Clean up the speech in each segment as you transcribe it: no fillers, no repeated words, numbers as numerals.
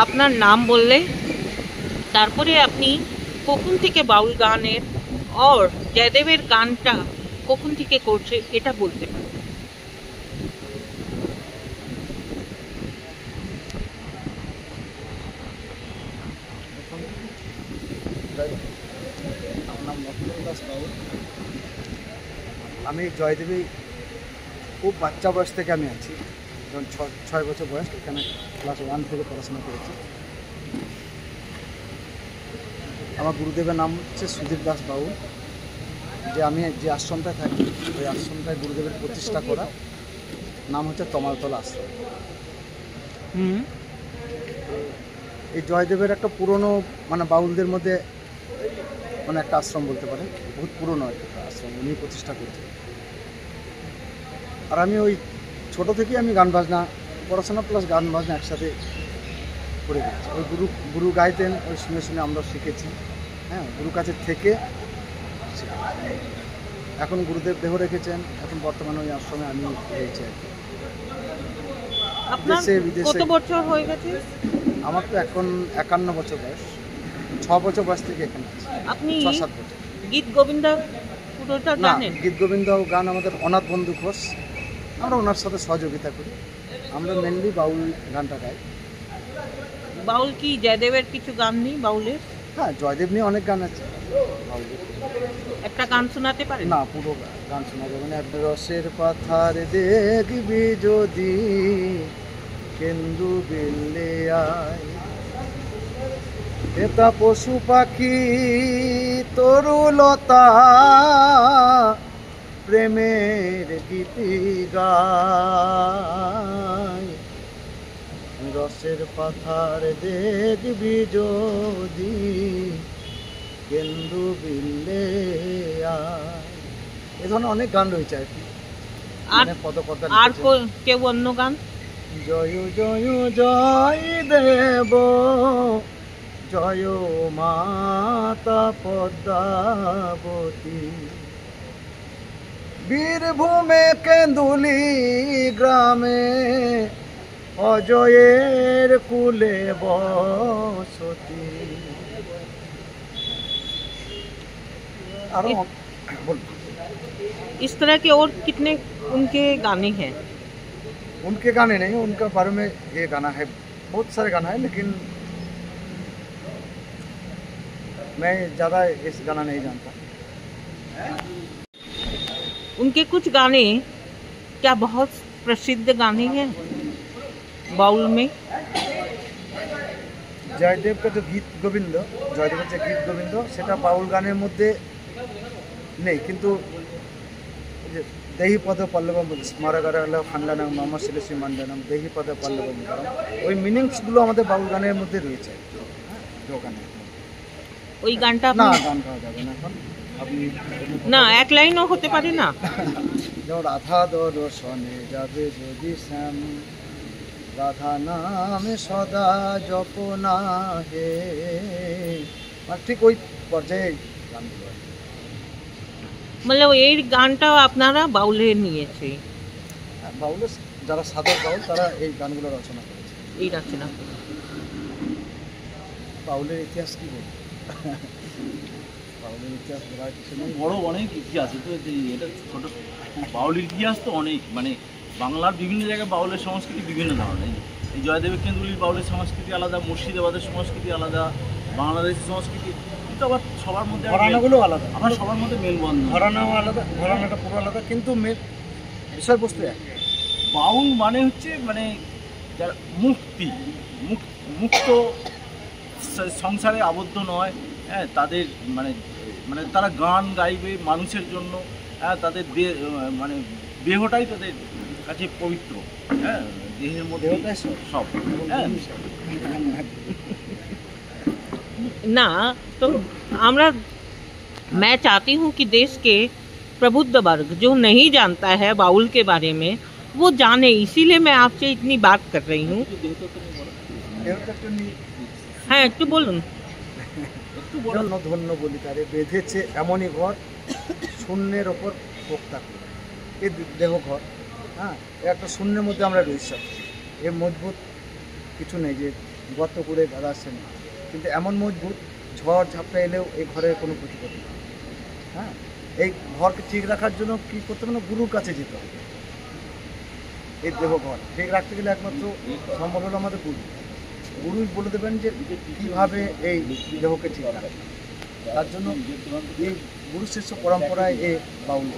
আপনার নাম বললে তারপরে আপনি কখন থেকে বাউল গানের और জয়দেবের গানটা কখন থেকে করছে এটা বলতে পারেন। আমার নাম লক্ষ্মণ দাস বাউল। আমি জয়দেবী খুব বাচ্চা বয়স থেকে আমি আছি, যখন 6 বছর বয়স, এখানে ক্লাস 1 থেকে পড়াশোনা করেছি। আমার গুরুদেবের নাম হচ্ছে সুধীর দাস বাউল। আমি যে আশ্রমটায় থাকি ওই আশ্রমটায় গুরুদেবের প্রতিষ্ঠা করা নাম হচ্ছে তমালতলা আশ্রম। এই জয়দেবের একটা পুরনো বাউলদের মধ্যে একটা আশ্রম বলতে পারে, বহুত পুরনো একটা আশ্রম, উনি প্রতিষ্ঠা করেছেন। আর আমি ওই ছোটো থেকেই আমি গান বাজনা, পড়াশোনা প্লাস গান বাজনা একসাথে করে গেছি। ওই গুরু গাইতেন, ওই শুনে শুনে আমরা শিখেছি। হ্যাঁ, গুরু কাছে থেকে এখন গুরুদেব দেহ রেখেছেন, এখন বর্তমানে ওই আশ্রমে আমি রয়েছি আর কি। দেশে বিদেশে। কত বছর হয়ে গেছে? আমার তো এখন 51 বছর বয়স। 6 বছর বয়স থেকে এখানে আছি। আপনি 6-7 বছর। গীত গোবিন্দ পুরোটা জানেন? গীত গোবিন্দ গান আমাদের অনাথ বন্ধু ঘোষ, আমরা ওনার সাথে সহযোগিতা করি। আমরা মেনলি বাউল গানটা গাই। বাউল কি জয়দেবের কিছু গান নেই বাউলের? হ্যাঁ, জয়দেব নিয়ে অনেক গান আছে বাউলের। একটা গান শোনাতে পারেন? না, পুরো গান শোনা যাবে না। রসের পাথার দেখবি যদি কেন্দু বিল্লে আয়, এটা পশু পাখি তরুলতা প্রেমের গীতি গায়। রসের পাথার দেখবি যদি কেন্দু বিল্লে আয়। এ ধরনের অনেক গান রয়েছে আর কি। আর কেউ অন্য গান? জয় জয় জয় দেব, জয় মাতা পদ্মাবতী, বীরভূমে কেন্দুলি গ্রামে অজয়ের কুলে বসতি। इस तरह के और कितने उनके गाने हैं? उनके गाने नहीं, उनका बारे में ये गाना है, बहुत सारे गाना है, लेकिन मैं ज़्यादा इस गाना नहीं जानता। उनके कुछ गाने क्या बहुत प्रसिद्ध गाने हैं बाउल में? জয়দেব का जो गीत गोविंद, জয়দেবের যে গীত গোবিন্দ সেটা বাউল গানের মধ্যে নেই, কিন্তু দেহি পদ পল্লবম স্মারকাল খান্ডানাম মামা শিলসি মান্ডানাম দেহি পদ পল্লবম, ওই মিনিংসগুলো আমাদের বাউল গানের মধ্যে রয়েছে। গানে ওই গানটা না, গান গাওয়া যাবে না এখন। আপনি না, এক লাইনও হতে পারে না। যেমন রাধা দর্শনে যাবে যদি শ্যাম, রাধা নামে সদা জপনা হে, ঠিক ওই পর্যায়ে গানগুলো। मतलब এই গানটাও আপনারা বাউলে নিয়েছে? বাউলের যারা সাধক বাউল তারা এই গানগুলো রচনা করেছে। এই রচনা বাউলের ইতিহাস কি বলবো? বাউলের ইতিহাস বলার কিছু নেই, বড় অনেক ইতিহাস। তো এটা ছোট বাউলের ইতিহাস তো অনেক, বাংলার বিভিন্ন জায়গায় বাউলের সংস্কৃতি বিভিন্ন ধরনের। এই জয়দেবের কেন্দুলির বাউলের সংস্কৃতি আলাদা, মুর্শিদাবাদের সংস্কৃতি আলাদা, বাংলাদেশের সংস্কৃতি কিন্তু আবার সবার মধ্যে ঘরানাগুলো আলাদা, আবার সবার মধ্যে মেলবন্ধন। ঘরানাও আলাদা, ঘরানাটা পুরো আলাদা, কিন্তু বিষয়বস্তু এক। বাউল হচ্ছে যারা মুক্ত সংসারে আবদ্ধ নয়, হ্যাঁ, তাদের তারা গান গাইবে মানুষের জন্য। হ্যাঁ, তাদের দেহটাই তাদের কাছে পবিত্র। হ্যাঁ, দেহের মধ্যে সব। হ্যাঁ, ना तो मैं चाहती हूँ कि देश के प्रबुद्ध वर्ग जो नहीं जानता है बाउल के बारे में वो जाने, इसीलिए मैं आपसे इतनी बात कर रही हूँ। हाँ, একটু বলুন। ধন্য বলি তারে বেঁধেছে এমনই ঘর, শূন্যের ওপর পোক্তা করে। এই দেহ ঘর, হ্যাঁ, একটা শূন্যের মধ্যে আমরা রয়েছি। এর মজবুত কিছু নেই যে গর্ত করে গাদা আসছে না, কিন্তু এমন মজবুত ঝড় ঝাপটা এলেও এই ঘরের কোনো ক্ষতি করবে না। হ্যাঁ, এই ঘরকে ঠিক রাখার জন্য কী করতে হবে না, গুরুর কাছে যেতে হবে। এই দেহঘর ঠিক রাখতে গেলে একমাত্র সম্ভব হলো আমাদের গুরুই বলে দেবেন যে কীভাবে এই দেহকে ঠিক রাখবে। তার জন্য এই গুরু শিষ্য পরম্পরায় এই বাউল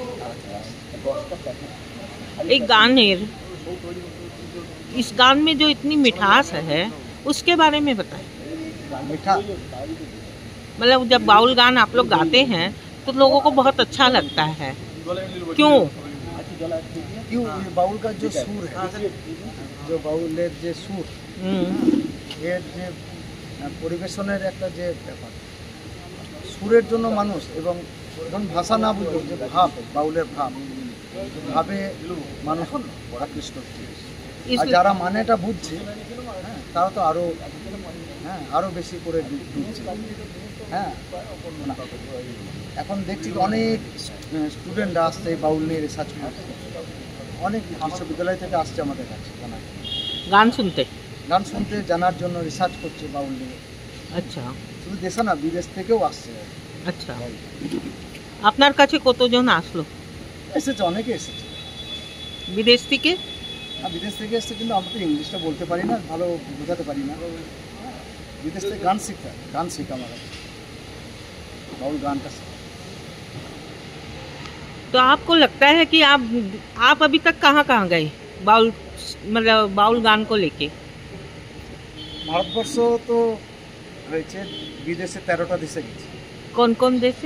एक गानेर, इस गान में जो इतनी मिठास है उसके बारे में बताएं। मीठा मतलब जब बाउल गान आप लोग गाते हैं तो लोगों को बहुत अच्छा लगता है, क्यों? क्यों, ये बाउल का जो सुर है, जो बाउलेर যে সুর, এর যে পরিবেশনের একটা যে ব্যাপার, সুরের জন্য মানুষ এবং ভাষা না বুঝলেও যে ভাব, বাউলের ভাবে মানুষ আকৃষ্ট হচ্ছে। আর যারা মানেটা বুঝছে, হ্যাঁ, তারা তো আরও বেশি করে ঢুকছে। হ্যাঁ, এখন দেখছি অনেক স্টুডেন্টরা আসছে এই বাউল নিয়ে রিসার্চ করতে, অনেক বিশ্ববিদ্যালয় থেকে আসছে আমাদের কাছে জানার, গান শুনতে জানার জন্য রিসার্চ করছে বাউল নিয়ে। আচ্ছা, শুধু দেশে না, বিদেশ থেকেও আসছে। আচ্ছা, আপনার কাছে কতজন আসলো? এসেছে, অনেকে এসেছে বিদেশ থেকে। বিদেশ থেকে এসেছে, কিন্তু আমরা তো ইংলিশটা বলতে পারি না, ভালো বোঝাতে পারি না। বিদেশ থেকে গান শেখা আমার बाउल गान का। तो आपको लगता है कि आप अभी तक कहाँ गए बाउल, मतलब बाउल गान को लेके? ভারতবর্ষ তো রয়েছে, বিদেশে 13টা দেশে গেছে। कौन कौन देश?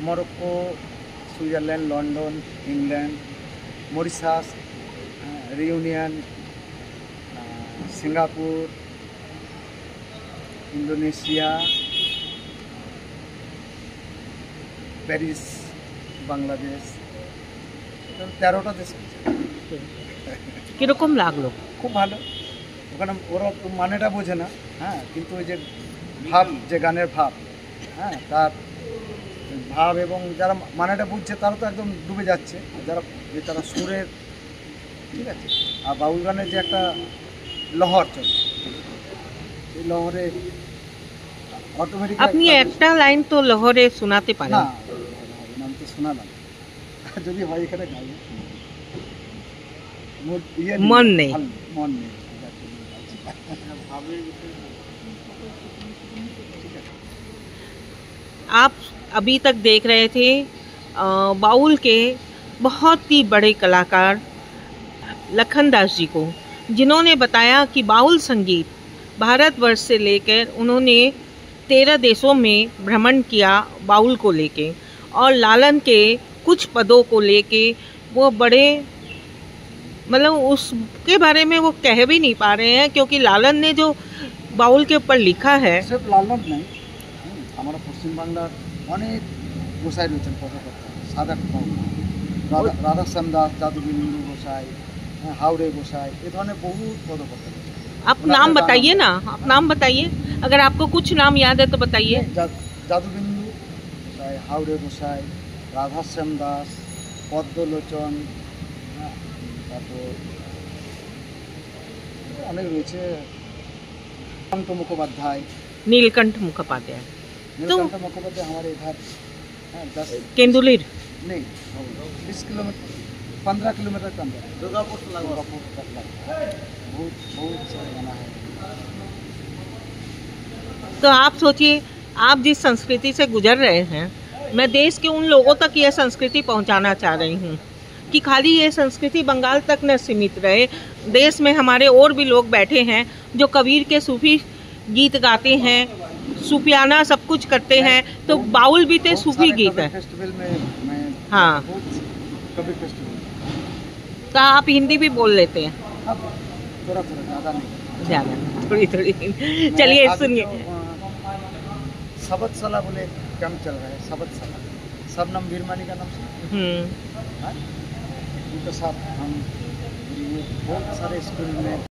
Morocco, Switzerland, London, England, Mauritius, Reunion, Singapore, Indonesia, Paris, Bangladesh, 13টা দেশ। কিরকম লাগলো? খুব ভালো। ওখানে ওরা মানেটা বোঝে না, হ্যাঁ, কিন্তু ওই যে ভাব, যে গানের ভাব, হ্যাঁ, তার ভাব এবং যারা মানেটা বুঝছে তারা তো একদম ডুবে যাচ্ছে, যারা সুরের, ঠিক আছে। আর বাউল গানের যে একটা লহর চলছে, সেই লহরে অটোমেটিক। আপনি একটা লাইন তো লহরে শোনাতে পারেন না, নাম তো শোনালাম, যদি হয় এখানে গাই, মন নেই। आप अभी तक देख रहे थे बाउल के बहुत ही बड़े कलाकार लखन दास जी को, जिन्होंने बताया कि बाउल संगीत भारतवर्ष से लेकर उन्होंने 13 देशों में भ्रमण किया बाउल को लेके, और लालन के कुछ पदों को लेके वो बड़े, मतलब उसके बारे में वो कह भी नहीं पा रहे हैं, क्योंकि लालन ने जो बाउल के ऊपर लिखा है। सिर्फ लालन नहीं, हमारा पश्चिम बांग्लार অনেক গোসাই রয়েছেন, পদকর্তা, সাদা রাধা শ্যামদাস, যাদুবিন্দু গোসাই, হাওড়ে গোসাই, এ ধরনের বহু পদকর্তা। आप नाम बताइए ना, आप नाम बताइए, अगर आपको कुछ नाम याद है तो बताइए। যাদুবিন্দু গোসাই, হাওড়ে গোসাই, রাধা শ্যামদাস, পদ্মলোচন, তারপর অনেক রয়েছে, নীলকণ্ঠ মুখোপাধ্যায়। नीलकंठ मुखोपाध्याय नीलकंठ मुखोपाध्याय हमारे इधर 10 केंदुलिर नहीं, 20 किलोमीटर, 15 किलोमीटर के अंदर दुर्गापुर तक बहुत सारे गाना है। तो आप सोचिए, आप जिस संस्कृति से गुजर रहे हैं, मैं देश के उन लोगों तक यह संस्कृति पहुंचाना चाह रही हूं कि खाली ये संस्कृति बंगाल तक न सीमित रहे। देश में हमारे और भी लोग बैठे हैं जो कबीर के सूफी गीत गाते हैं, सूफियाना सब कुछ करते हैं, तो बाउल भी तो सूफी गीत है। फेस्टिवल में मैं हाँ, कभी फेस्टिवल तो आप हिंदी भी बोल लेते हैं? थोड़ा ज़्यादा नहीं, ज़्यादा, थोड़ी थोड़ी। चलिए सुनिए। सबत सला बोले कैंप चल रहा है, सबत सला, सबनम बीरमानी का नाम सुना? उनके साथ हम बहुत सारे स्कूल में